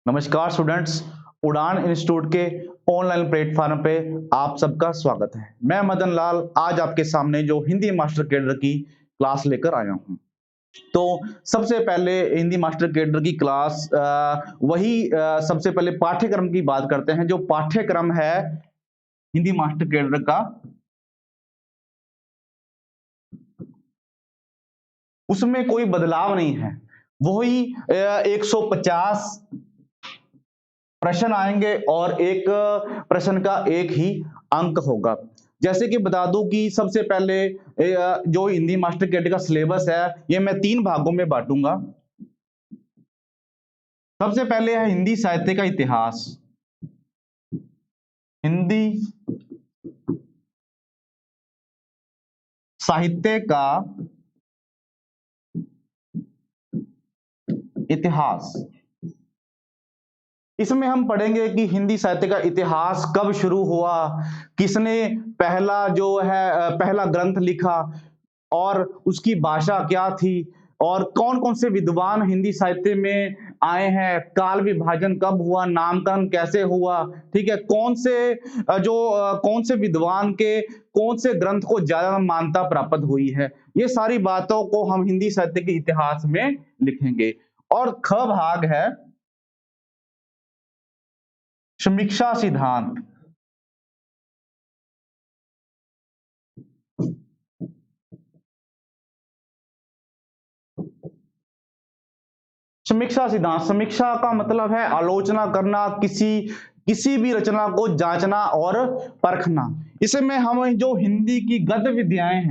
नमस्कार स्टूडेंट्स, उड़ान इंस्टीट्यूट के ऑनलाइन प्लेटफॉर्म पे आप सबका स्वागत है। मैं मदन लाल आज आपके सामने जो हिंदी मास्टर कैडर की क्लास लेकर आया हूँ। तो सबसे पहले हिंदी मास्टर कैडर की क्लास सबसे पहले पाठ्यक्रम की बात करते हैं। जो पाठ्यक्रम है हिंदी मास्टर कैडर का, उसमें कोई बदलाव नहीं है। वही 150 प्रश्न आएंगे और एक प्रश्न का एक ही अंक होगा। जैसे कि बता दूं कि सबसे पहले जो हिंदी मास्टर कैडर का सिलेबस है, ये मैं 3 भागों में बांटूंगा। सबसे पहले है हिंदी साहित्य का इतिहास। हिंदी साहित्य का इतिहास। इसमें हम पढ़ेंगे कि हिंदी साहित्य का इतिहास कब शुरू हुआ, किसने पहला ग्रंथ लिखा और उसकी भाषा क्या थी, और कौन कौन से विद्वान हिंदी साहित्य में आए हैं, काल विभाजन कब हुआ, नामकरण कैसे हुआ, ठीक है, कौन से विद्वान के कौन से ग्रंथ को ज्यादा मान्यता प्राप्त हुई है। ये सारी बातों को हम हिंदी साहित्य के इतिहास में लिखेंगे। और ख भाग है समीक्षा सिद्धांत। समीक्षा सिद्धांत, समीक्षा का मतलब है आलोचना करना, किसी भी रचना को जांचना और परखना। इसमें हम जो हिंदी की गद्य विद्याएं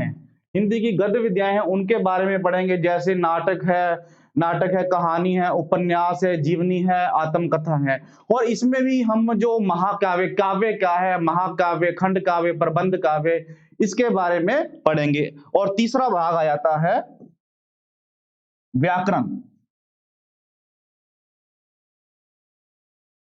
हैं उनके बारे में पढ़ेंगे। जैसे नाटक है, कहानी है, उपन्यास है, जीवनी है, आत्मकथा है। और इसमें भी हम जो महाकाव्य, काव्य क्या है, महाकाव्य, खंड काव्य, प्रबंध काव्य, इसके बारे में पढ़ेंगे। और तीसरा भाग आ जाता है व्याकरण।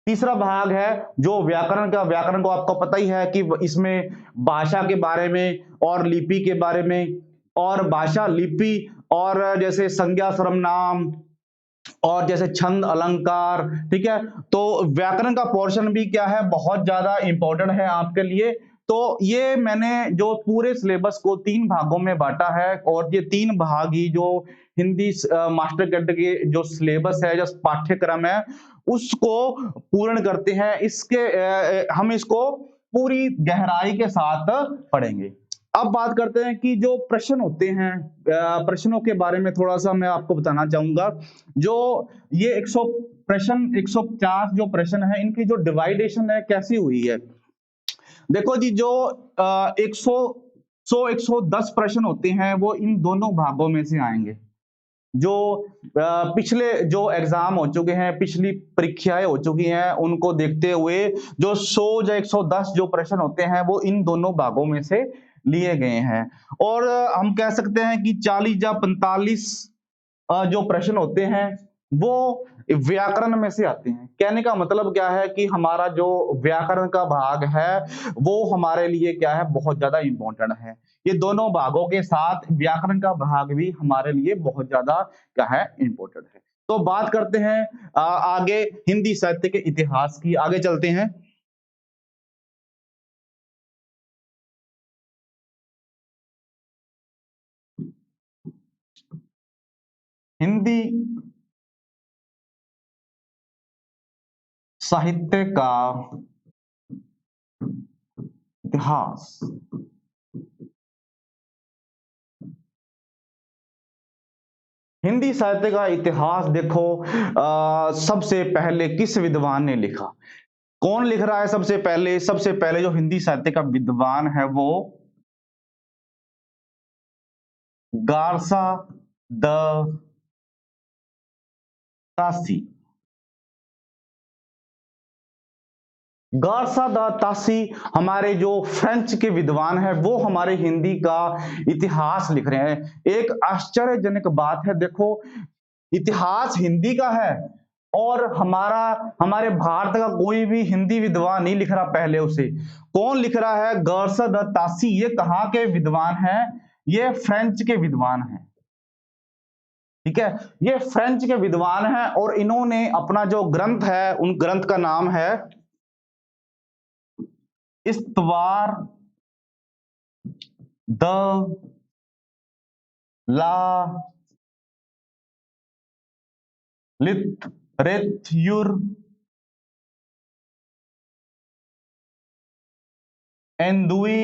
तीसरा भाग है जो व्याकरण का, व्याकरण को आपको पता ही है कि इसमें भाषा के बारे में और लिपि के बारे में, और भाषा, लिपि और जैसे संज्ञा, सर्वनाम और जैसे छंद, अलंकार, ठीक है। तो व्याकरण का पोर्शन भी क्या है, बहुत ज्यादा इंपॉर्टेंट है आपके लिए। तो ये मैंने जो पूरे सिलेबस को 3 भागों में बांटा है, और ये 3 भाग ही जो हिंदी मास्टर कैडर के जो सिलेबस है, जो पाठ्यक्रम है, उसको पूर्ण करते हैं। हम इसको पूरी गहराई के साथ पढ़ेंगे। अब बात करते हैं कि जो प्रश्न होते हैं, प्रश्नों के बारे में थोड़ा सा मैं आपको बताना चाहूंगा। जो ये 150 जो प्रश्न है, इनकी जो डिवाइडेशन है कैसी हुई है। देखो जी, जो 110 प्रश्न होते हैं वो इन दोनों भागों में से आएंगे। जो पिछले जो एग्जाम हो चुके हैं, पिछली परीक्षाएं हो चुकी हैं, उनको देखते हुए जो 100 या 110 जो प्रश्न होते हैं वो इन दोनों भागों में से लिए गए हैं। और हम कह सकते हैं कि 40 या 45 जो प्रश्न होते हैं वो व्याकरण में से आते हैं। कहने का मतलब क्या है कि हमारा जो व्याकरण का भाग है वो हमारे लिए क्या है, बहुत ज्यादा इंपॉर्टेंट है। ये दोनों भागों के साथ व्याकरण का भाग भी हमारे लिए बहुत ज्यादा क्या है, इंपॉर्टेंट है। तो बात करते हैं आगे हिंदी साहित्य के इतिहास की। आगे चलते हैं। हिंदी साहित्य का इतिहास। हिंदी साहित्य का इतिहास देखो, सबसे पहले किस विद्वान ने लिखा, कौन लिख रहा है सबसे पहले जो हिंदी साहित्य का विद्वान है वो गारसा द तासी। गारसा द तासी हमारे जो फ्रेंच के विद्वान है वो हमारे हिंदी का इतिहास लिख रहे हैं। एक आश्चर्यजनक बात है, देखो, इतिहास हिंदी का है और हमारे भारत का कोई भी हिंदी विद्वान नहीं लिख रहा। पहले उसे कौन लिख रहा है, गारसा द तासी। ये कहाँ के विद्वान हैं, ये फ्रेंच के विद्वान हैं। ठीक है। ये फ्रेंच के विद्वान हैं और इन्होंने अपना जो ग्रंथ है, उन ग्रंथ का नाम है इस्तवार द ला लिटरेच्यूर एंदुई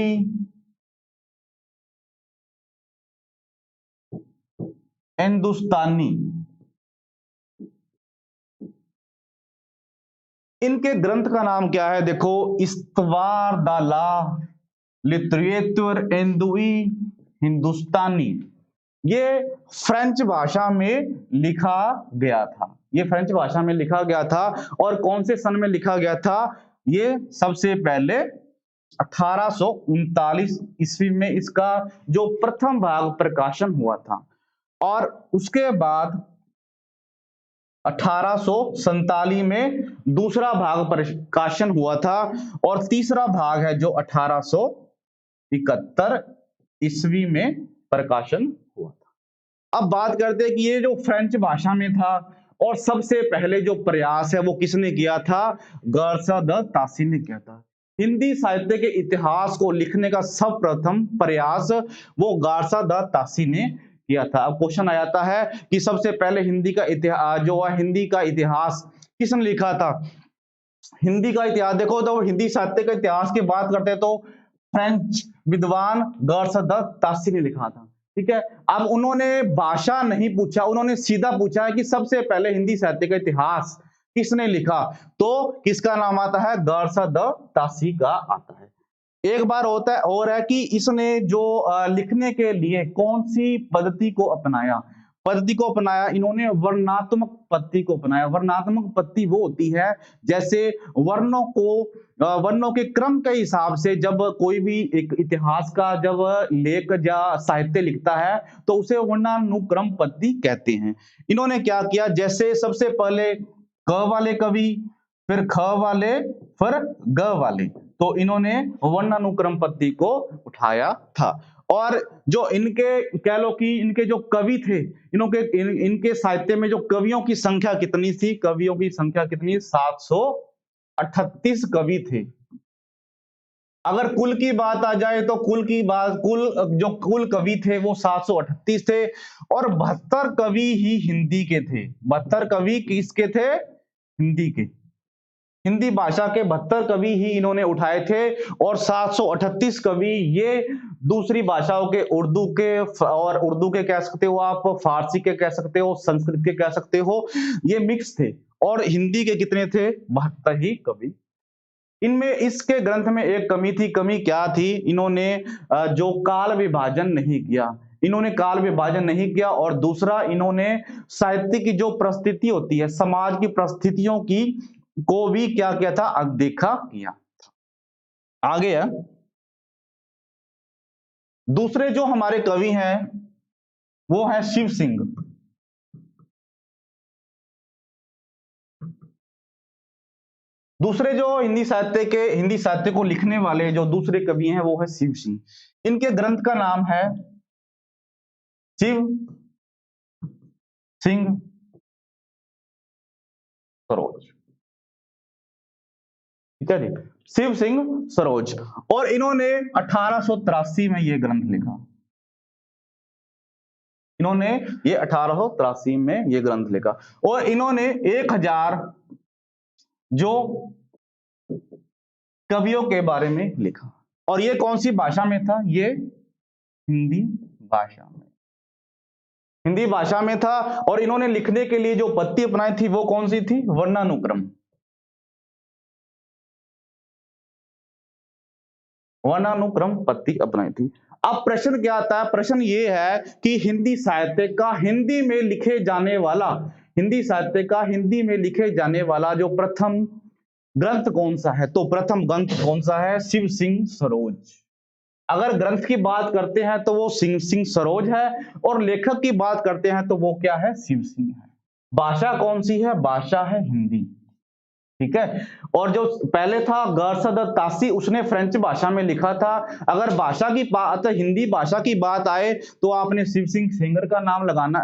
हिंदुस्तानी। इनके ग्रंथ का नाम क्या है? देखो, इस्तवार द ला लिटरेचर एंदुई हिंदुस्तानी। ये फ्रेंच भाषा में लिखा गया था। ये फ्रेंच भाषा में लिखा गया था। और कौन से सन में लिखा गया था? ये सबसे पहले 1839 ईस्वी में इसका जो प्रथम भाग प्रकाशन हुआ था, और उसके बाद 1847 में दूसरा भाग प्रकाशन हुआ था, और तीसरा भाग है जो 1871 ईस्वी में प्रकाशन हुआ था। अब बात करते हैं कि ये जो फ्रेंच भाषा में था, और सबसे पहले जो प्रयास है वो किसने किया था? गर्सा द तासी ने किया था। हिंदी साहित्य के इतिहास को लिखने का सर्वप्रथम प्रयास वो गार्सा द तासी ने किया था। अब क्वेश्चन आ जाता है कि सबसे पहले हिंदी का इतिहास जो है, हिंदी का इतिहास किसने लिखा था? हिंदी का इतिहास देखो तो हिंदी साहित्य के इतिहास की बात करते हैं तो फ्रेंच विद्वान गर्सा द तासी ने लिखा था। ठीक है। अब उन्होंने भाषा नहीं पूछा, उन्होंने सीधा पूछा है कि सबसे पहले हिंदी साहित्य का इतिहास किसने लिखा? तो किसका नाम आता है? गर्सा द तासी का आता है। एक बार होता है और है कि इसने जो लिखने के लिए कौन सी पद्धति को अपनाया? पद्धति को अपनाया, इन्होंने वर्णात्मक पद्धति को अपनाया। वर्णात्मक पद्धति वो होती है जैसे वर्णों को वर्णों के क्रम के हिसाब से जब कोई भी एक इतिहास का जब लेख या साहित्य लिखता है तो उसे वर्णानुक्रम पद्धति कहते हैं। इन्होंने क्या किया? जैसे सबसे पहले क वाले कवि, फिर ख वाले, फिर ग वाले, तो इन्होंने वर्णानुक्रम पद्धति को उठाया था। और जो इनके कह लो कि इनके जो कवि थे, इनके साहित्य में जो कवियों की संख्या कितनी थी? कवियों की संख्या कितनी? 738 कवि थे। अगर कुल की बात आ जाए तो कुल कवि थे वो 738 थे, और 72 कवि ही हिंदी के थे। 72 कवि किसके थे? हिंदी के। हिंदी भाषा के 72 कवि ही इन्होंने उठाए थे, और 738 कवि ये दूसरी भाषाओं के, उर्दू के, और उर्दू के कह सकते हो आप, फारसी के कह सकते हो, संस्कृत के कह सकते हो, ये मिक्स थे। और हिंदी के कितने थे? 72 ही कवि। इनमें इसके ग्रंथ में एक कमी थी। कमी क्या थी? इन्होंने जो काल विभाजन नहीं किया। इन्होंने काल विभाजन नहीं किया, और दूसरा इन्होंने साहित्य की जो परिस्थिति होती है, समाज की परिस्थितियों की को भी क्या किया था? अनदेखा किया। आगे है दूसरे जो हमारे कवि हैं वो है शिव सिंह। दूसरे जो हिंदी साहित्य को लिखने वाले जो दूसरे कवि हैं वो है शिव सिंह। इनके ग्रंथ का नाम है शिव सिंह सरोज। ठीक है जी, शिव सिंह सरोज। और इन्होंने 1883 में ये ग्रंथ लिखा। इन्होंने ये 1883 में ये ग्रंथ लिखा, और इन्होंने 1000 जो कवियों के बारे में लिखा। और ये कौन सी भाषा में था? ये हिंदी भाषा में। हिंदी भाषा में था। और इन्होंने लिखने के लिए जो पद्धति अपनाई थी वो कौन सी थी? वर्णानुक्रम। वर्णानुक्रम पद्धति अपनाई थी। अब प्रश्न क्या आता है? प्रश्न ये है कि हिंदी साहित्य का हिंदी में लिखे जाने वाला, हिंदी साहित्य का हिंदी में लिखे जाने वाला जो प्रथम ग्रंथ कौन सा है? तो प्रथम ग्रंथ कौन सा है? शिव सिंह सरोज। अगर ग्रंथ की बात करते हैं तो वो शिव सिंह सरोज है, और लेखक की बात करते हैं तो वो क्या है? शिव सिंह है। भाषा कौन सी है? भाषा है हिंदी। ठीक है। और जो पहले था गर्सद तासी, उसने फ्रेंच भाषा में लिखा था। अगर भाषा की बात, हिंदी भाषा की बात आए तो आपने शिव सिंह सेंगर का नाम लगाना,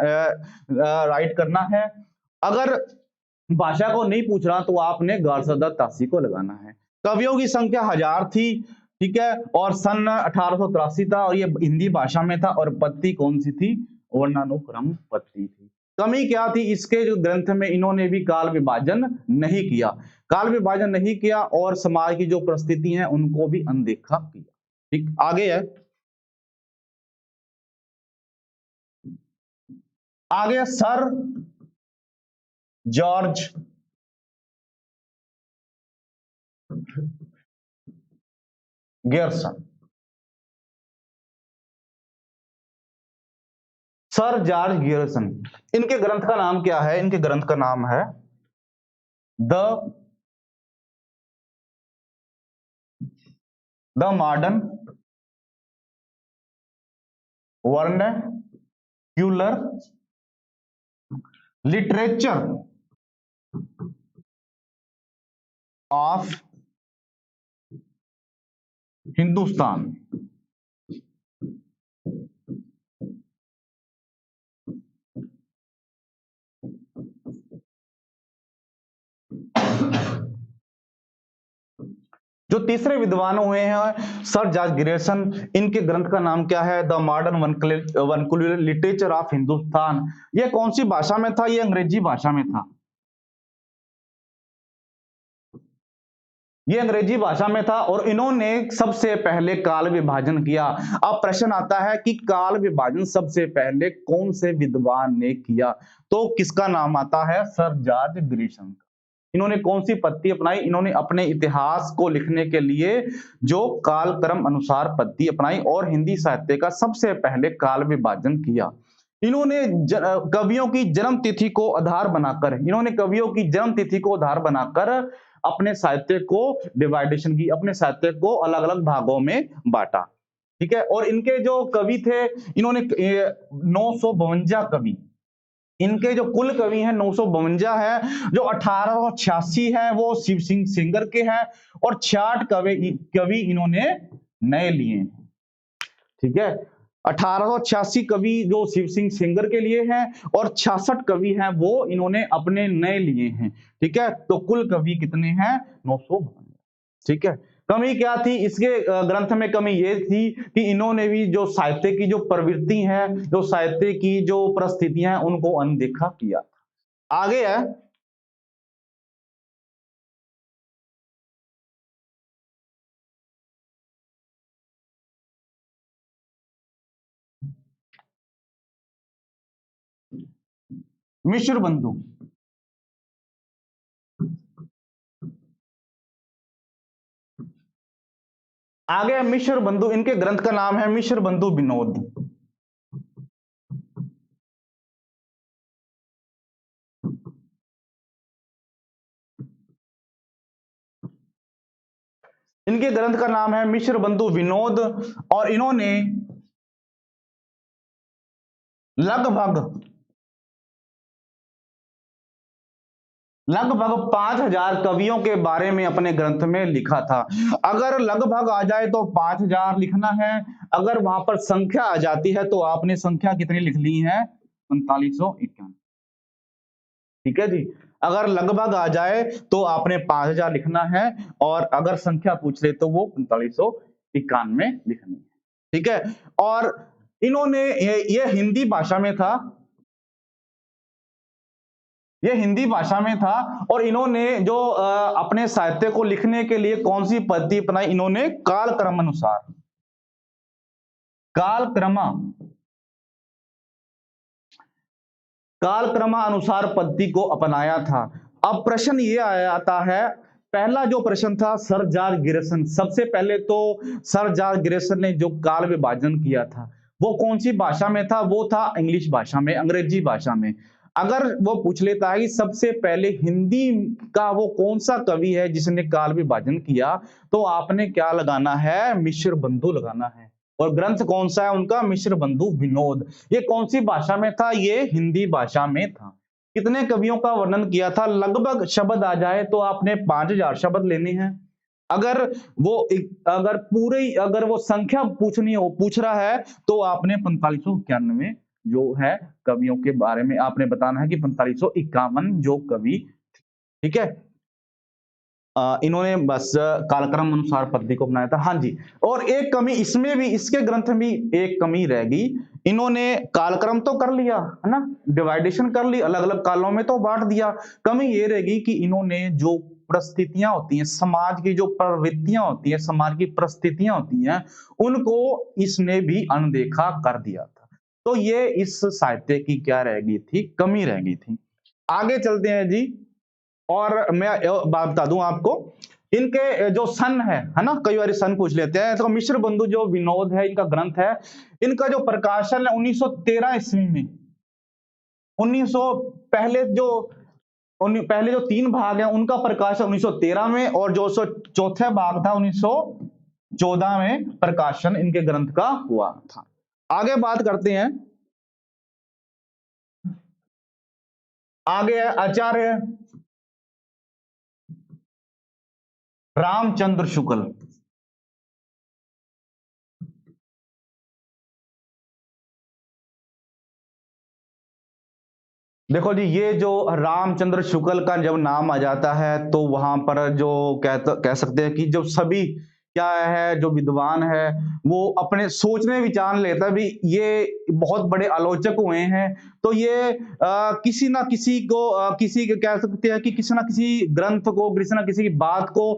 राइट करना है। अगर भाषा को नहीं पूछ रहा तो आपने गर्सद तासी को लगाना है। कवियों की संख्या 1000 थी, ठीक है, और सन 1883 था, और ये हिंदी भाषा में था। और पत्ती कौन सी थी? वर्णानुक्रम पत्ती थी। कमी क्या थी इसके जो ग्रंथ में? इन्होंने भी काल विभाजन नहीं किया, काल विभाजन नहीं किया, और समाज की जो परिस्थिति है उनको भी अनदेखा किया। ठीक, आगे है, आगे sir George Gierson. Sir George Gierson, इनके ग्रंथ का नाम क्या है? इनके ग्रंथ का नाम है the modern vernacular literature of Hindustan. जो तीसरे विद्वान हुए हैं सर जॉर्ज गियर्सन, इनके ग्रंथ का नाम क्या है? The modern vernacular literature of Hindustan. ये कौन सी भाषा में था? ये अंग्रेजी भाषा में था। ये अंग्रेजी भाषा में था, और इन्होंने सबसे पहले काल विभाजन किया। अब प्रश्न आता है कि काल विभाजन सबसे पहले कौन से विद्वान ने किया? तो किसका नाम आता है? Sir George Gierson. इन्होंने कौन सी पद्धति अपनाई? इन्होंने अपने इतिहास को लिखने के लिए जो कालक्रम अनुसार पद्धति अपनाई, और हिंदी साहित्य का सबसे पहले काल विभाजन किया। इन्होंने कवियों की जन्म तिथि को आधार बनाकर, इन्होंने कवियों की जन्म तिथि को आधार बनाकर अपने साहित्य को डिवाइडेशन की, अपने साहित्य को अलग अलग भागों में बांटा। ठीक है, और इनके जो कवि थे, इन्होंने 952 कवि, इनके जो कुल कवि हैं 952 है। जो 1886 है वो शिव सिंह सेंगर के हैं, और 66 कवि इन्होंने नए लिए हैं। ठीक है, 1886 कवि जो शिव सिंह सेंगर के लिए हैं, और 66 कवि हैं वो इन्होंने अपने नए लिए हैं। ठीक है, तो कुल कवि कितने हैं? 952। ठीक है, कमी क्या थी इसके ग्रंथ में? कमी ये थी कि इन्होंने भी जो साहित्य की जो प्रवृत्ति है, जो साहित्य की जो परिस्थितियां हैं, उनको अनदेखा किया। आगे है, मिश्र बंधु। आगे है मिश्र बंधु, इनके ग्रंथ का नाम है मिश्र बंधु विनोद। इनके ग्रंथ का नाम है मिश्र बंधु विनोद, और इन्होंने लगभग 5000 कवियों के बारे में अपने ग्रंथ में लिखा था। अगर लगभग आ जाए तो 5000 लिखना है, अगर वहां पर संख्या आ जाती है तो आपने संख्या कितनी लिख ली है? 4591। ठीक है जी, अगर लगभग आ जाए तो आपने 5000 लिखना है, और अगर संख्या पूछ ले तो वो 4591 लिखनी है। ठीक है, और इन्होंने ये हिंदी भाषा में था, ये हिंदी भाषा में था, और इन्होंने जो अपने साहित्य को लिखने के लिए कौन सी पद्धति अपनाई? इन्होंने कालक्रम अनुसार, कालक्रमानुसार पद्धति को अपनाया था। अब प्रश्न ये आता है, पहला जो प्रश्न था सर जॉर्ज गियर्सन, सबसे पहले तो सर जॉर्ज गियर्सन ने जो काल विभाजन किया था वो कौन सी भाषा में था? वो था इंग्लिश भाषा में, अंग्रेजी भाषा में। अगर वो पूछ लेता है कि सबसे पहले हिंदी का वो कौन सा कवि है जिसने काल विभाजन किया, तो आपने क्या लगाना है? मिश्र बंधु लगाना है। और ग्रंथ कौन सा है उनका? मिश्र बंधु विनोद। ये कौन सी भाषा में था? ये हिंदी भाषा में था। कितने कवियों का वर्णन किया था? लगभग शब्द आ जाए तो आपने 5000 शब्द लेने हैं। अगर अगर वो संख्या पूछ रहा है तो आपने 4591 जो है कवियों के बारे में आपने बताना है कि 4551 जो कवि, ठीक है। इन्होंने बस कालक्रम अनुसार पद्धति को अपनाया था। हाँ जी, और एक कमी इसमें भी, इसके ग्रंथ में एक कमी रह गई। इन्होंने कालक्रम तो कर लिया है ना, डिवाइडेशन कर ली, अलग अलग कालों में तो बांट दिया। कमी ये रहेगी कि इन्होंने जो परिस्थितियां होती हैं, समाज की जो प्रवृत्तियां होती हैं, समाज की परिस्थितियां होती हैं, उनको इसने भी अनदेखा कर दिया था। तो ये इस साहित्य की क्या रह गई थी? कमी रह गई थी। आगे चलते हैं जी। और मैं बात बता दूं आपको, इनके जो सन है ना, कई बार सन पूछ लेते हैं। तो मिश्र बंधु जो विनोद है, इनका ग्रंथ है, इनका जो प्रकाशन है 1913 ईस्वी में। 1900 पहले जो 3 भाग हैं उनका प्रकाशन 1913 में, और जो चौथा भाग था 1914 में प्रकाशन इनके ग्रंथ का हुआ था। आगे बात करते हैं। आगे है आचार्य रामचंद्र शुक्ल। देखो जी, ये जो रामचंद्र शुक्ल का जब नाम आ जाता है तो वहां पर जो कह सकते हैं कि जो सभी क्या है, जो विद्वान है वो अपने सोचने विचार लेता है भी, ये बहुत बड़े आलोचक हुए हैं। तो ये किसी ना किसी को किसी कह सकते हैं कि किसी ना किसी ग्रंथ को, किसी ना किसी की बात को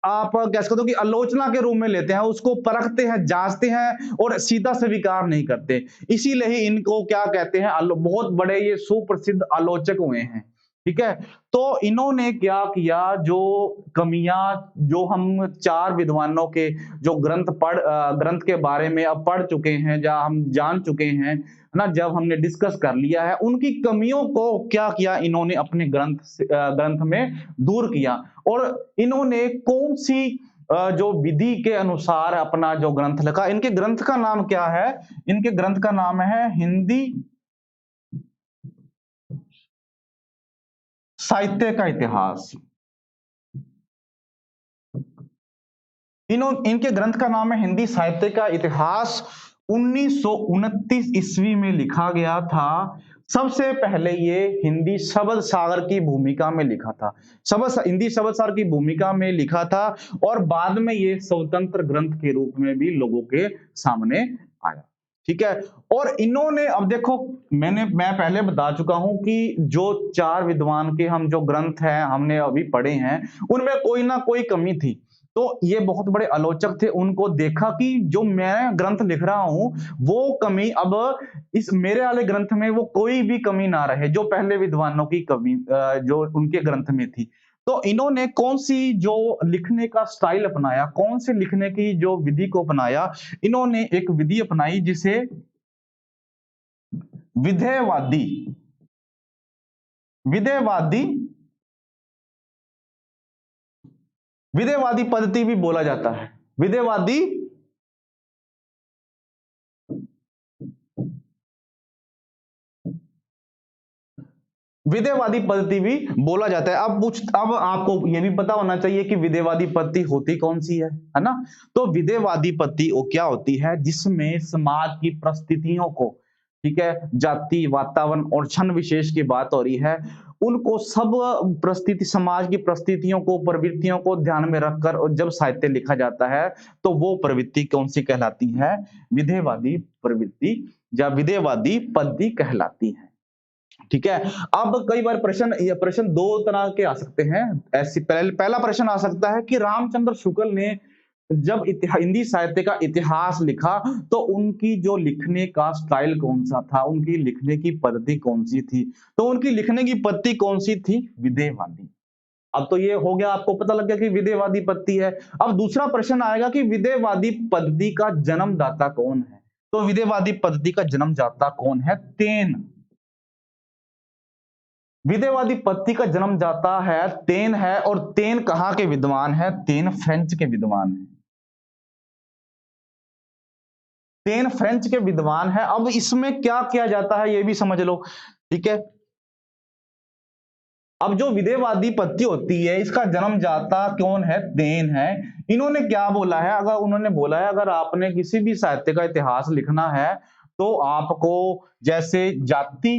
आप कह सकते हो कि आलोचना के रूप में लेते हैं, उसको परखते हैं, जांचते हैं और सीधा स्वीकार नहीं करते। इसीलिए ही इनको क्या कहते हैं, बहुत बड़े ये सुप्रसिद्ध आलोचक हुए हैं, ठीक है। तो इन्होंने क्या किया, जो कमियां जो हम 4 विद्वानों के जो ग्रंथ के बारे में अब पढ़ चुके हैं, या हम जान चुके हैं ना, जब हमने डिस्कस कर लिया है, उनकी कमियों को क्या किया इन्होंने अपने ग्रंथ में दूर किया। और इन्होंने कौन सी जो विधि के अनुसार अपना जो ग्रंथ लिखा, इनके ग्रंथ का नाम क्या है? इनके ग्रंथ का नाम है हिंदी साहित्य का इतिहास। इनके ग्रंथ का नाम है हिंदी साहित्य का इतिहास। 1929 ईस्वी में लिखा गया था। सबसे पहले ये हिंदी शब्द सागर की भूमिका में लिखा था, हिंदी शब्द सागर की भूमिका में लिखा था, और बाद में ये स्वतंत्र ग्रंथ के रूप में भी लोगों के सामने आया, ठीक है। और इन्होंने, अब देखो, मैं पहले बता चुका हूं कि जो 4 विद्वान के हम जो ग्रंथ हैं हमने अभी पढ़े हैं, उनमें कोई ना कोई कमी थी। तो ये बहुत बड़े आलोचक थे, उनको देखा कि जो मैं ग्रंथ लिख रहा हूं वो कमी अब इस मेरे वाले ग्रंथ में वो कोई भी कमी ना रहे, जो पहले विद्वानों की कमी जो उनके ग्रंथ में थी। तो इन्होंने कौन सी जो लिखने का स्टाइल अपनाया, कौन से लिखने की जो विधि को अपनाया, इन्होंने एक विधि अपनाई जिसे विधेयवादी विधेयवादी विधेयवादी पद्धति भी बोला जाता है। विधेयवादी विधेयवादी पद्धति भी बोला जाता है। अब आपको यह भी पता होना चाहिए कि विधेयवादी पद्धति होती कौन सी है ना। तो विधेयवादी पद्धति वो क्या होती है, जिसमें समाज की परिस्थितियों को, ठीक है, जाति, वातावरण और क्षण विशेष की बात हो रही है, उनको सब परिस्थिति, समाज की परिस्थितियों को, प्रवृत्तियों को ध्यान में रखकर और जब साहित्य लिखा जाता है तो वो प्रवृत्ति कौन सी कहलाती है? विधेयवादी प्रवृत्ति या विधेयवादी पद्धति कहलाती है, ठीक है। अब कई बार प्रश्न 2 तरह के आ सकते हैं। ऐसी पहला प्रश्न आ सकता है कि रामचंद्र शुक्ल ने जब हिंदी साहित्य का इतिहास लिखा तो उनकी जो लिखने का स्टाइल कौन सा था, उनकी लिखने की पद्धति कौन सी थी? तो उनकी लिखने की पद्धति कौन सी थी? विधेयवादी। अब तो ये हो गया, आपको पता लग गया कि विधेयवादी पद्धति है। अब दूसरा प्रश्न आएगा कि विधेयवादी पद्धति का जन्मदाता कौन है? तो विधेयवादी पद्धति का जन्मदाता कौन है? तेन। विधेयवादी पद्धति का जन्मदाता है तेन है, और तेन कहां के विद्वान है? तेन फ्रेंच के विद्वान है। तेन फ्रेंच के विद्वान है। अब इसमें क्या किया जाता है ये भी समझ लो, ठीक है। अब जो विदेहवादी पत्ती होती है, इसका जन्मदाता कौन है? तेन है। इन्होंने क्या बोला है? अगर उन्होंने बोला है अगर आपने किसी भी साहित्य का इतिहास लिखना है तो आपको जैसे जाति,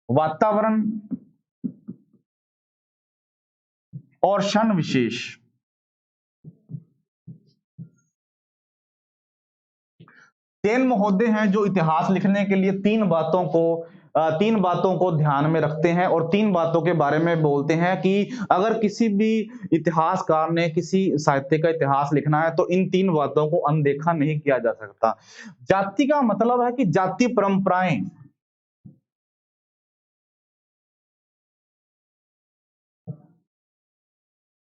वातावरण और क्षण विशेष, सेन महोदय हैं जो इतिहास लिखने के लिए तीन बातों को ध्यान में रखते हैं और तीन बातों के बारे में बोलते हैं कि अगर किसी भी इतिहासकार ने किसी साहित्य का इतिहास लिखना है तो इन तीन बातों को अनदेखा नहीं किया जा सकता। जाति का मतलब है कि जाति परंपराएं,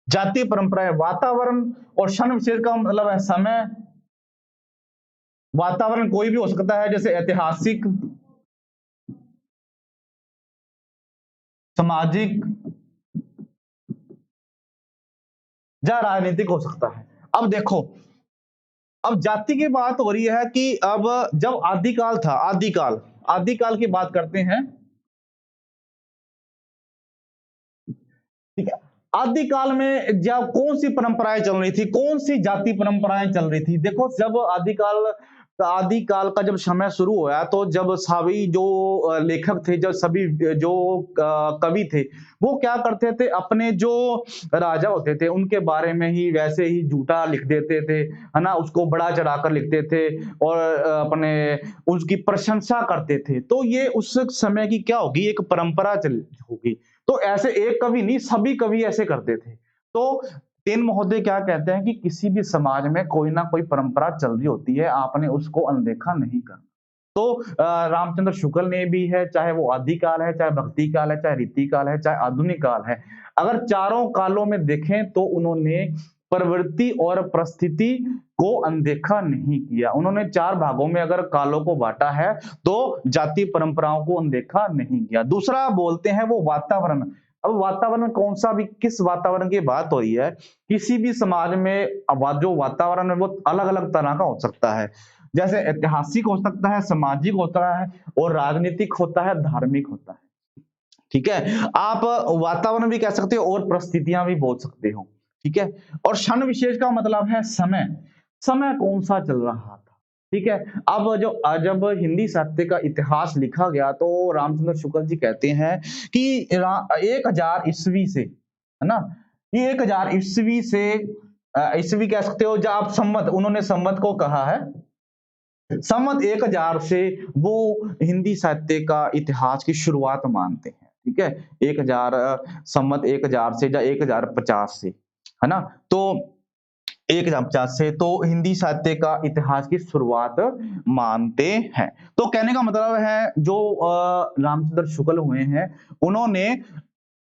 जाति परंपराएं, वातावरण और क्षण विशेष का मतलब है समय। वातावरण कोई भी हो सकता है, जैसे ऐतिहासिक, सामाजिक या राजनीतिक हो सकता है। अब देखो, अब जाति की बात हो रही है कि अब जब आदिकाल था, आदिकाल की बात करते हैं, ठीक है। आदिकाल में जब कौन सी परंपराएं चल रही थी, कौन सी जाति परंपराएं चल रही थी? देखो, जब आदिकाल का जब समय शुरू हुआ तो जब सभी जो लेखक थे, जब सभी जो कवि थे, वो क्या करते थे, अपने जो राजा होते थे उनके बारे में ही वैसे ही झूठा लिख देते थे, है ना, उसको बड़ा चढ़ाकर लिखते थे और अपने उसकी प्रशंसा करते थे। तो ये उस समय की क्या होगी, एक परंपरा चल होगी। तो ऐसे एक कवि नहीं, सभी कवि ऐसे करते थे। तो तेन महोदय क्या कहते हैं कि किसी भी समाज में कोई ना कोई परंपरा चल रही होती है, आपने उसको अनदेखा नहीं करना। तो रामचंद्र शुक्ल ने भी है, चाहे वो आदिकाल है, चाहे भक्ति काल है, चाहे रीतिकाल है, चाहे आधुनिक काल है, अगर चारों कालों में देखें तो उन्होंने प्रवृत्ति और परिस्थिति को अनदेखा नहीं किया। उन्होंने चार भागों में अगर कालों को बांटा है तो जाति परंपराओं को अनदेखा नहीं किया। दूसरा बोलते हैं वो वातावरण। अब वातावरण कौन सा भी, किस वातावरण की बात हो रही है? किसी भी समाज में जो वातावरण है वो अलग अलग तरह का हो सकता है, जैसे ऐतिहासिक हो सकता है, सामाजिक होता है और राजनीतिक होता है, धार्मिक होता है। ठीक है, आप वातावरण भी कह सकते हो और परिस्थितियां भी बोल सकते हो। ठीक है, और क्षण विशेष का मतलब है समय, समय कौन सा चल रहा था। ठीक है, अब जब हिंदी साहित्य का इतिहास लिखा गया तो रामचंद्र शुक्ल जी कहते हैं कि 1000 ईस्वी से, है ना, ये 1000 ईस्वी से ईस्वी कह सकते हो, जब आप संवत, उन्होंने संवत को कहा है, संवत 1000 से वो हिंदी साहित्य का इतिहास की शुरुआत मानते हैं। ठीक है, 1000 संवत 1000 से या 1050 से, है ना, तो 1050 से तो हिंदी साहित्य का इतिहास की शुरुआत मानते हैं। तो कहने का मतलब है जो रामचंद्र शुक्ल हुए हैं, उन्होंने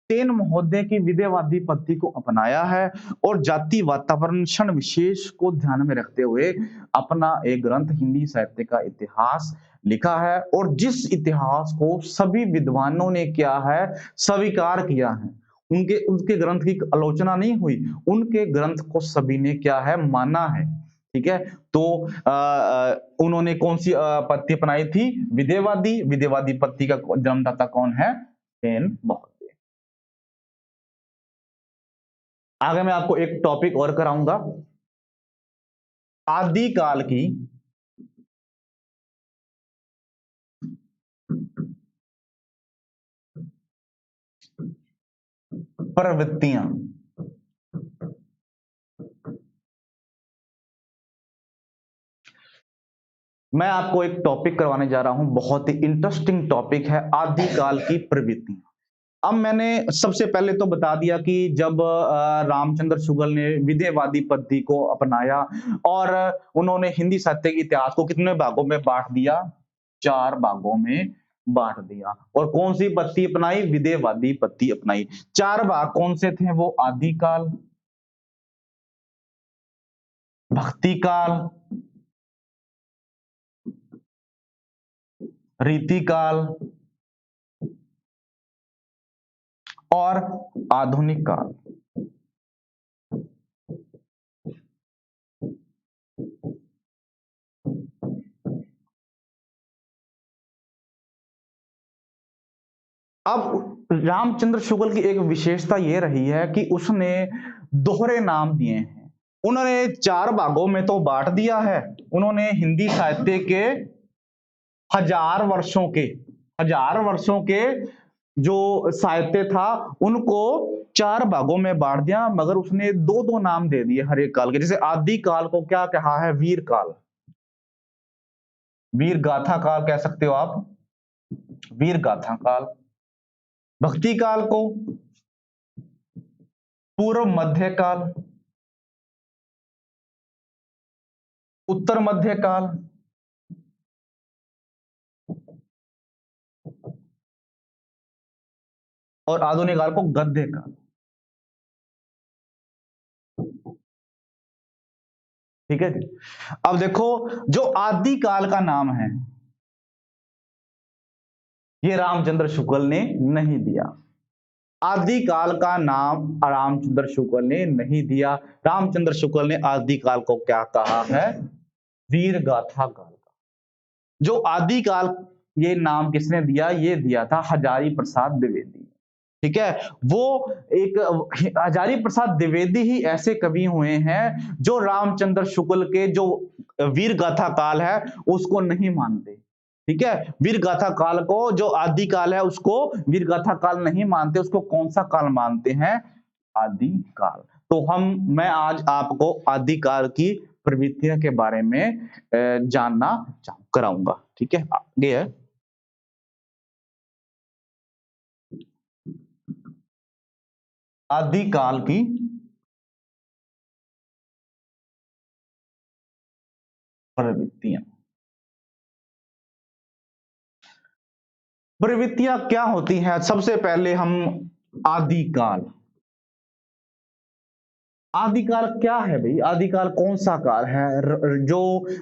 सेन महोदय की विदेहवादी पद्धति को अपनाया है और जाति, वातावरण, क्षण विशेष को ध्यान में रखते हुए अपना एक ग्रंथ हिंदी साहित्य का इतिहास लिखा है। और जिस इतिहास को सभी विद्वानों ने क्या है, स्वीकार किया है, उनके उनके ग्रंथ की आलोचना नहीं हुई, उनके ग्रंथ को सभी ने क्या है, माना है। ठीक है, तो उन्होंने कौन सी पद्धति अपनाई थी? विदेहवादी। विदेहवादी पद्धति का जन्मदाता कौन है? सेन महोदय। आगे मैं आपको एक टॉपिक और कराऊंगा, आदिकाल की प्रवृत्तियां। मैं आपको एक टॉपिक करवाने जा रहा हूं, बहुत ही इंटरेस्टिंग टॉपिक है, आदिकाल की प्रवृत्तियां। अब मैंने सबसे पहले तो बता दिया कि जब रामचंद्र शुगल ने विदेहवादी पद्धति को अपनाया और उन्होंने हिंदी साहित्य के इतिहास को कितने भागों में बांट दिया? चार भागों में बांट दिया। और कौन सी पद्धति अपनाई? विदेहवादी पद्धति अपनाई। चार भाग कौन से थे? वो आदिकाल, भक्ति काल, रीतिकाल और आधुनिक काल। अब रामचंद्र शुक्ल की एक विशेषता ये रही है कि उसने दोहरे नाम दिए हैं। उन्होंने 4 भागों में तो बांट दिया है। उन्होंने हिंदी साहित्य के हजार वर्षों के जो साहित्य था उनको 4 भागों में बांट दिया, मगर उसने 2-2 नाम दे दिए हर एक काल के। जैसे आदि काल को क्या कहा है? वीर काल, वीर गाथा काल कह सकते हो आप, वीर गाथा काल। भक्ति काल को पूर्व मध्य काल, उत्तर मध्य काल, और आधुनिक काल को गद्य काल। ठीक है जी। अब देखो, जो आदि काल का नाम है ये रामचंद्र शुक्ल ने नहीं दिया। आदि काल का नाम रामचंद्र शुक्ल ने नहीं दिया। रामचंद्र शुक्ल ने आदि काल को क्या कहा है? वीर गाथा काल का। जो आदि काल ये नाम किसने दिया? ये दिया था हजारी प्रसाद द्विवेदी। ठीक है, वो एक हजारी प्रसाद द्विवेदी ही ऐसे कवि हुए हैं जो रामचंद्र शुक्ल के जो वीर गाथा काल है उसको नहीं मानते। ठीक है, वीर गाथा काल को, जो आदि काल है उसको वीर गाथा काल नहीं मानते। उसको कौन सा काल मानते हैं? आदि काल। तो मैं आज आपको आदि काल की प्रवृत्तियों के बारे में जानना कराऊंगा। ठीक है, आगे है आदि काल की प्रवृत्तियां। प्रवृत्तियां क्या होती हैं? सबसे पहले हम आदिकाल, आदिकाल क्या है भाई? आदिकाल कौन सा काल है? जो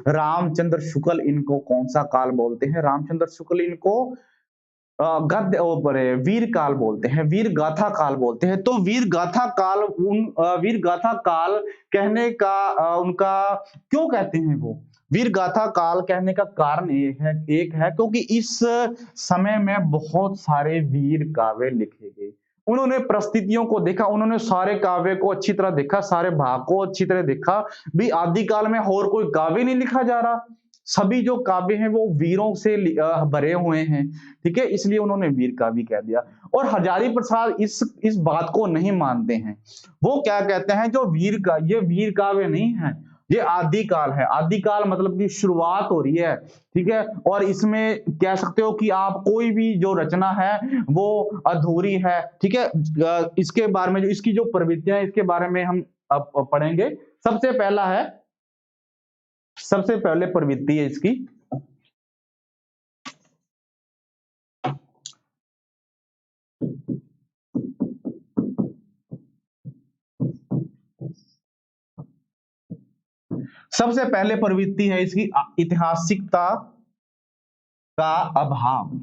रामचंद्र शुक्ल इनको कौन सा काल बोलते हैं? रामचंद्र शुक्ल इनको गद्य वीर काल बोलते हैं, वीर गाथा काल बोलते हैं। तो वीर गाथा काल वीर गाथा काल कहने का उनका क्यों कहते हैं? वो वीर गाथा काल कहने का कारण एक है क्योंकि इस समय में बहुत सारे वीर काव्य लिखे गए। उन्होंने परिस्थितियों को देखा, उन्होंने सारे काव्य को अच्छी तरह देखा, सारे भाग को अच्छी तरह देखा भी। आदिकाल में और कोई काव्य नहीं लिखा जा रहा, सभी जो काव्य हैं वो वीरों से भरे हुए हैं। ठीक है, इसलिए उन्होंने वीर काव्य कह दिया। और हजारी प्रसाद इस बात को नहीं मानते हैं। वो क्या कहते हैं? जो वीर का, ये वीर काव्य नहीं है, ये आदिकाल है। आदिकाल मतलब कि शुरुआत हो रही है। ठीक है, और इसमें कह सकते हो कि आप कोई भी जो रचना है वो अधूरी है। ठीक है, इसके बारे में जो इसकी जो प्रवृत्तियां, इसके बारे में हम अब पढ़ेंगे। सबसे पहले प्रवृत्ति है इसकी सबसे पहले प्रवृत्ति है इसकी ऐतिहासिकता का अभाव।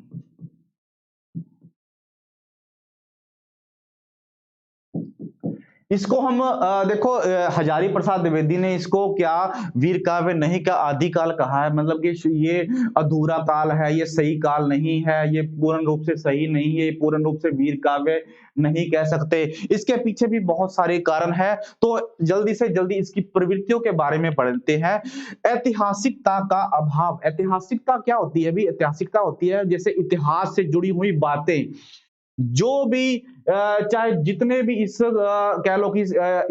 इसको हम देखो, हजारी प्रसाद द्विवेदी ने इसको क्या वीर काव्य नहीं का आदिकाल कहा है। मतलब कि ये अधूरा काल है, ये सही काल नहीं है, ये पूर्ण रूप से सही नहीं है, ये पूर्ण रूप से वीर काव्य नहीं कह सकते। इसके पीछे भी बहुत सारे कारण है। तो जल्दी से जल्दी इसकी प्रवृत्तियों के बारे में पढ़ते हैं। ऐतिहासिकता का अभाव। ऐतिहासिकता क्या होती है? भी ऐतिहासिकता होती है जैसे इतिहास से जुड़ी हुई बातें, जो भी चाहे जितने भी इस कह लो कि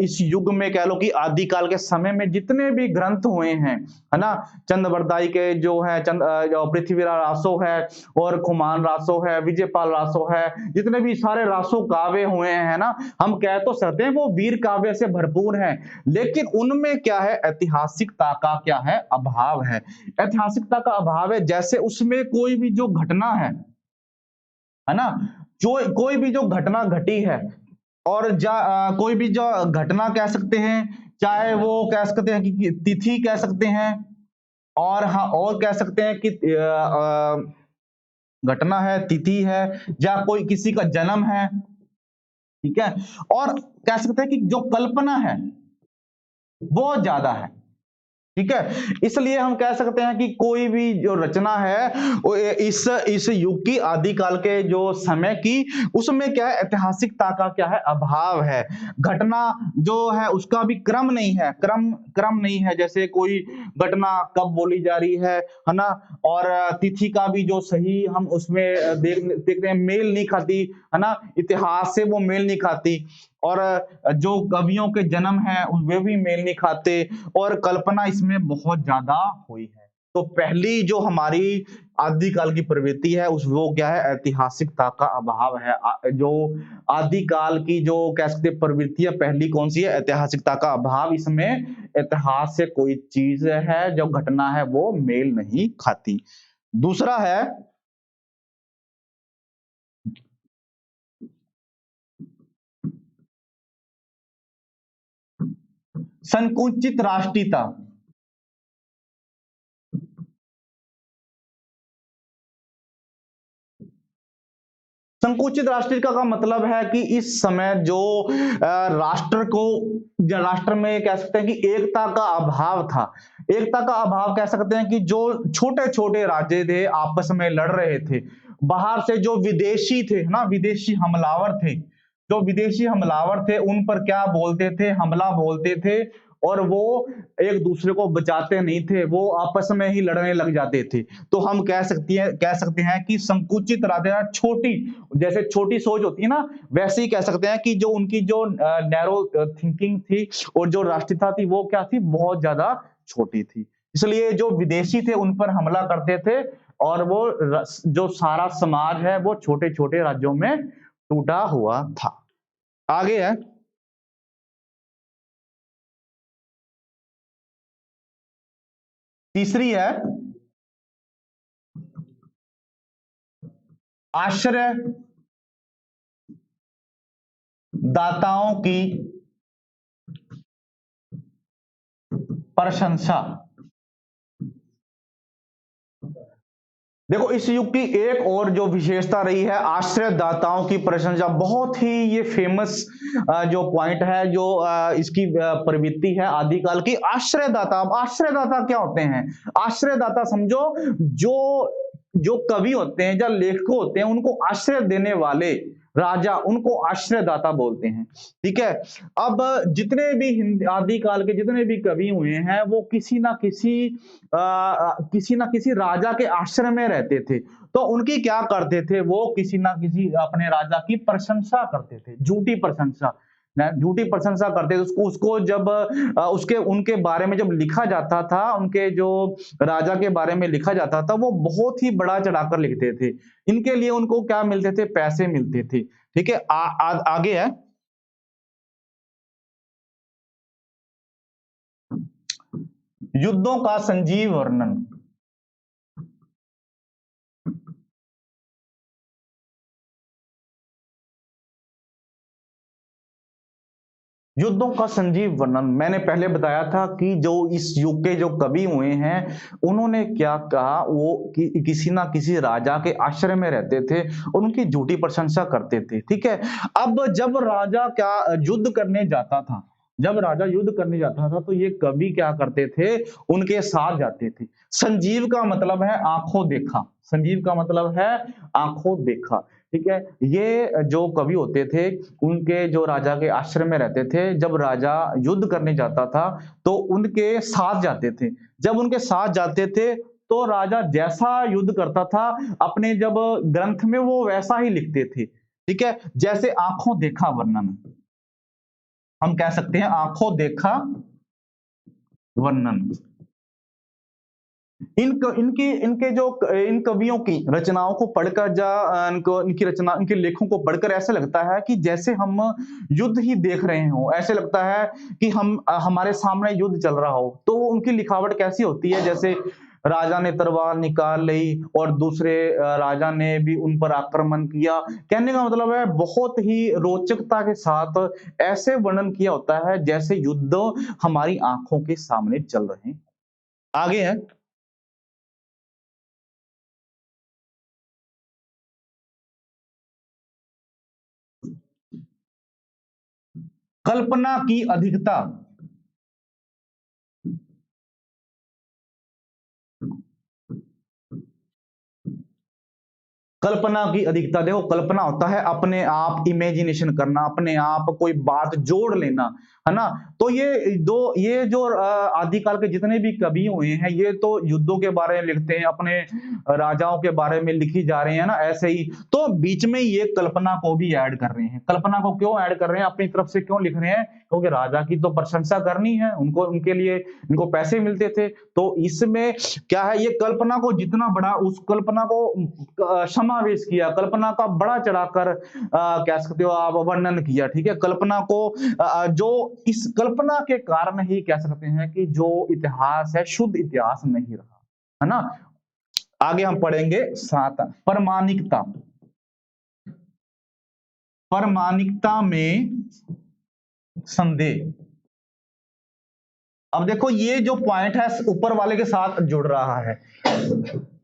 इस युग में, कह लो कि आदिकाल के समय में जितने भी ग्रंथ हुए हैं, है ना, चंद्रवरदाई के जो है, पृथ्वीराज रासो है, और खुमान रासो है, विजयपाल रासो है, जितने भी सारे रासो काव्य हुए हैं ना, हम कह तो सकते हैं वो वीर काव्य से भरपूर हैं। लेकिन उनमें क्या है? ऐतिहासिकता का क्या है? अभाव है। ऐतिहासिकता का अभाव है, जैसे उसमें कोई भी जो घटना है ना, जो कोई भी जो घटना घटी है, और कोई भी जो घटना कह सकते हैं, चाहे वो कह सकते हैं कि तिथि कह सकते हैं, और हाँ, और कह सकते हैं कि घटना है, तिथि है, या कोई किसी का जन्म है। ठीक है, और कह सकते हैं कि जो कल्पना है वो ज्यादा है। ठीक है। इसलिए हम कह सकते हैं कि कोई भी जो रचना है वो इस युग की आदिकाल के जो समय की उसमें क्या है ऐतिहासिकता का क्या है अभाव है। घटना जो है उसका भी क्रम नहीं है, क्रम क्रम नहीं है, जैसे कोई घटना कब बोली जा रही है ना। और तिथि का भी जो सही हम उसमें देखते हैं मेल नहीं खाती, है ना, इतिहास से वो मेल नहीं खाती। और जो कवियों के जन्म है वे भी मेल नहीं खाते, और कल्पना इसमें बहुत ज्यादा हुई है। तो पहली जो हमारी आदिकाल की प्रवृत्ति है उस वो क्या है ऐतिहासिकता का अभाव है। जो आदिकाल की जो कह सकते हैं प्रवृत्ति है पहली कौन सी है, ऐतिहासिकता का अभाव। इसमें इतिहास से कोई चीज है जो घटना है वो मेल नहीं खाती। दूसरा है संकुचित राष्ट्रीयता। संकुचित राष्ट्रीयता का मतलब है कि इस समय जो राष्ट्र को राष्ट्र में कह सकते हैं कि एकता का अभाव था। एकता का अभाव कह सकते हैं कि जो छोटे छोटे राज्य थे आपस में लड़ रहे थे। बाहर से जो विदेशी थे ना, विदेशी हमलावर थे, जो विदेशी हमलावर थे उन पर क्या बोलते थे, हमला बोलते थे। और वो एक दूसरे को बचाते नहीं थे, वो आपस में ही लड़ने लग जाते थे। तो हम कह सकते हैं कि संकुचित राज्य छोटी, जैसे छोटी सोच होती है ना, वैसे ही कह सकते हैं कि जो उनकी जो नैरो थिंकिंग थी और जो राष्ट्रीयता थी वो क्या थी, बहुत ज्यादा छोटी थी। इसलिए जो विदेशी थे उन पर हमला करते थे, और वो जो सारा समाज है वो छोटे छोटे राज्यों में टूटा हुआ था। आगे है तीसरी है आश्रय दाताओं की प्रशंसा। देखो इस युग की एक और जो विशेषता रही है आश्रयदाताओं की प्रशंसा, बहुत ही ये फेमस जो पॉइंट है, जो इसकी प्रवृत्ति है आदिकाल की। आश्रयदाता, अब आश्रयदाता क्या होते हैं? आश्रयदाता समझो, जो जो कवि होते हैं, जो लेखक होते हैं, उनको आश्रय देने वाले राजा, उनको आश्रयदाता बोलते हैं। ठीक है। अब जितने भी आदिकाल के जितने भी कवि हुए हैं वो किसी ना किसी राजा के आश्रय में रहते थे। तो उनकी क्या करते थे, वो किसी ना किसी अपने राजा की प्रशंसा करते थे, झूठी प्रशंसा। झूठी प्रशंसा करते थे, उसको उसको जब उसके उनके बारे में जब लिखा जाता था, उनके जो राजा के बारे में लिखा जाता था, वो बहुत ही बड़ा चढ़ाकर लिखते थे। इनके लिए उनको क्या मिलते थे, पैसे मिलते थे। ठीक है। आगे है युद्धों का संजीव वर्णन। युद्धों का संजीव वर्णन मैंने पहले बताया था कि जो इस युग के जो कवि हुए हैं उन्होंने क्या कहा, वो किसी ना किसी राजा के आश्रय में रहते थे, उनकी झूठी प्रशंसा करते थे। ठीक है। अब जब राजा क्या युद्ध करने जाता था, जब राजा युद्ध करने जाता था तो ये कवि क्या करते थे, उनके साथ जाते थे। संजीव का मतलब है आंखों देखा, संजीव का मतलब है आंखों देखा। ठीक है। ये जो कवि होते थे उनके जो राजा के आश्रम में रहते थे, जब राजा युद्ध करने जाता था तो उनके साथ जाते थे। जब उनके साथ जाते थे तो राजा जैसा युद्ध करता था अपने जब ग्रंथ में वो वैसा ही लिखते थे। ठीक है। जैसे आंखों देखा वर्णन, हम कह सकते हैं आंखों देखा वर्णन। इनकी इनके जो इन कवियों की रचनाओं को पढ़कर इनको इनकी रचना इनके लेखों को पढ़कर ऐसा लगता है कि जैसे हम युद्ध ही देख रहे हो, ऐसे लगता है कि हम हमारे सामने युद्ध चल रहा हो। तो उनकी लिखावट कैसी होती है, जैसे राजा ने तलवार निकाल ली और दूसरे राजा ने भी उन पर आक्रमण किया। कहने का मतलब है बहुत ही रोचकता के साथ ऐसे वर्णन किया होता है जैसे युद्ध हमारी आंखों के सामने चल रहे हैं। आगे है कल्पना की अधिकता। कल्पना की अधिकता। देखो कल्पना होता है अपने आप इमेजिनेशन करना, अपने आप कोई बात जोड़ लेना, है ना। तो ये जो आदिकाल के जितने भी कवि हुए हैं, ये तो युद्धों के बारे में लिखते हैं, अपने राजाओं के बारे में लिखी जा रहे हैं ना, ऐसे ही। तो बीच में ये कल्पना को भी ऐड कर रहे हैं। कल्पना को क्यों ऐड कर रहे हैं, अपनी तरफ से क्यों लिख रहे हैं? क्योंकि राजा की तो प्रशंसा करनी है, उनको उनके लिए इनको पैसे मिलते थे। तो इसमें क्या है, ये कल्पना को जितना बड़ा, उस कल्पना को समावेश किया, कल्पना का बड़ा चढ़ाकर कह सकते हो आप वर्णन किया। ठीक है, कल्पना को जो इस कल्पना के कारण ही कह सकते हैं कि जो इतिहास है शुद्ध इतिहास नहीं रहा, है ना। आगे हम पढ़ेंगे 7 परमाणिकता। परमाणिकता में संदेह। अब देखो ये जो पॉइंट है ऊपर वाले के साथ जुड़ रहा है।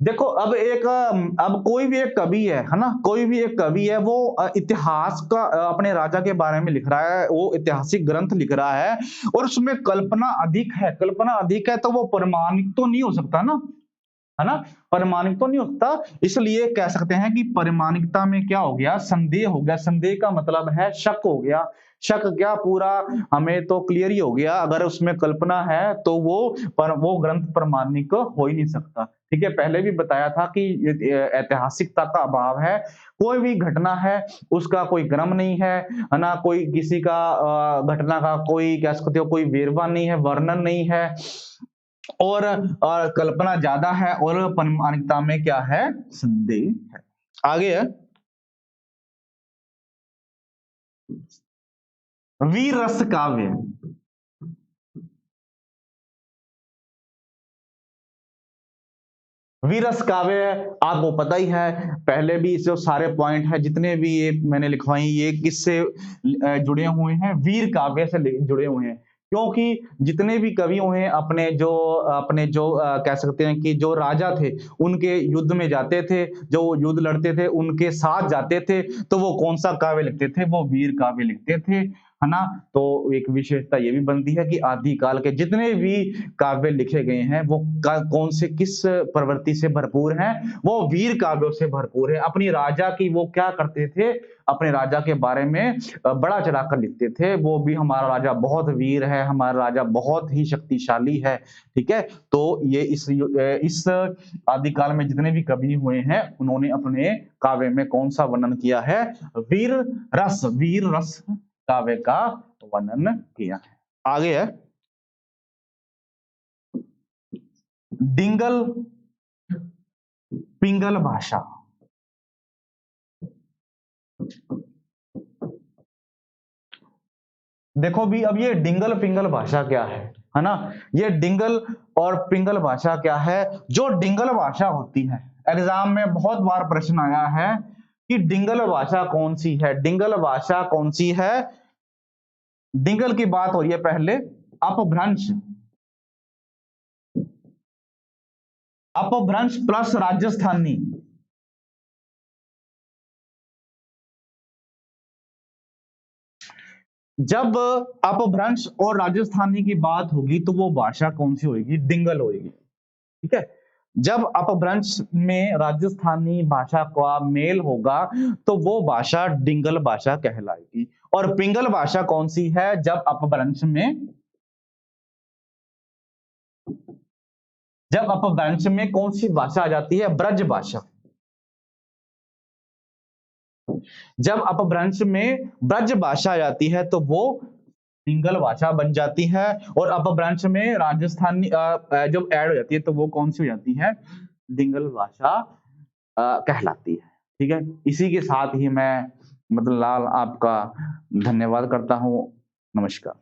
देखो अब कोई भी एक कवि है ना, कोई भी एक कवि है, वो इतिहास का अपने राजा के बारे में लिख रहा है, वो ऐतिहासिक ग्रंथ लिख रहा है और उसमें कल्पना अधिक है, कल्पना अधिक है, तो वो प्रमाणिक तो नहीं हो सकता ना, है ना। परिमाणिक तो नहीं होता, इसलिए कह सकते हैं कि परिमाणिकता में क्या हो गया, संदेह हो गया। संदेह का मतलब है शक हो गया। शक क्या, पूरा हमें तो क्लियर ही हो गया, अगर उसमें कल्पना है तो वो ग्रंथ प्रमाणिक हो ही नहीं सकता। ठीक है, पहले भी बताया था कि ऐतिहासिकता का अभाव है। कोई भी घटना है उसका कोई क्रम नहीं है ना, कोई किसी का घटना का कोई कह सकते हो कोई वेरवा नहीं है, वर्णन नहीं है, और कल्पना ज्यादा है, और प्रामाणिकता में क्या है, संदेह है। आगे है वीर रस काव्य। वीर रस काव्य आपको पता ही है, पहले भी जो सारे पॉइंट है जितने भी ये मैंने लिखवाई, ये किससे जुड़े हुए हैं, वीर काव्य से जुड़े हुए हैं। क्योंकि जितने भी कवि हुए हैं अपने जो कह सकते हैं कि जो राजा थे उनके युद्ध में जाते थे, जो युद्ध लड़ते थे उनके साथ जाते थे, तो वो कौन सा काव्य लिखते थे, वो वीर काव्य लिखते थे, है ना। तो एक विशेषता ये भी बनती है कि आदिकाल के जितने भी काव्य लिखे गए हैं वो कौन से किस प्रवृत्ति से भरपूर हैं, वो वीर काव्यों से भरपूर है। अपनी राजा की वो क्या करते थे, अपने राजा के बारे में बड़ा चढ़ाकर लिखते थे, वो भी हमारा राजा बहुत वीर है, हमारा राजा बहुत ही शक्तिशाली है। ठीक है, तो ये इस आदिकाल में जितने भी कवि हुए हैं उन्होंने अपने काव्य में कौन सा वर्णन किया है, वीर रस काव्य का वर्णन किया है। आगे है डिंगल पिंगल भाषा। देखो भी अब ये डिंगल पिंगल भाषा क्या है ना। ये डिंगल और पिंगल भाषा क्या है, जो डिंगल भाषा होती है, एग्जाम में बहुत बार प्रश्न आया है कि डिंगल भाषा कौन सी है, डिंगल भाषा कौन सी है। डिंगल की बात हो रही है पहले, अपभ्रंश, अपभ्रंश प्लस राजस्थानी। जब अपभ्रंश और राजस्थानी की बात होगी तो वो भाषा कौन सी होगी, डिंगल होगी। ठीक है, जब अपभ्रंश में राजस्थानी भाषा का मेल होगा तो वो भाषा डिंगल भाषा कहलाएगी। और पिंगल भाषा कौन सी है, जब अपभ्रंश में कौन सी भाषा आ जाती है, ब्रज भाषा। जब अपभ्रंश में ब्रज भाषा आ जाती है तो वो पिंगल भाषा बन जाती है, और अपभ्रंश में राजस्थानी जब ऐड हो जाती है तो वो कौन सी हो जाती है, डिंगल भाषा कहलाती है। ठीक है, इसी के साथ ही मैं मतलब लाल आपका धन्यवाद करता हूँ। नमस्कार।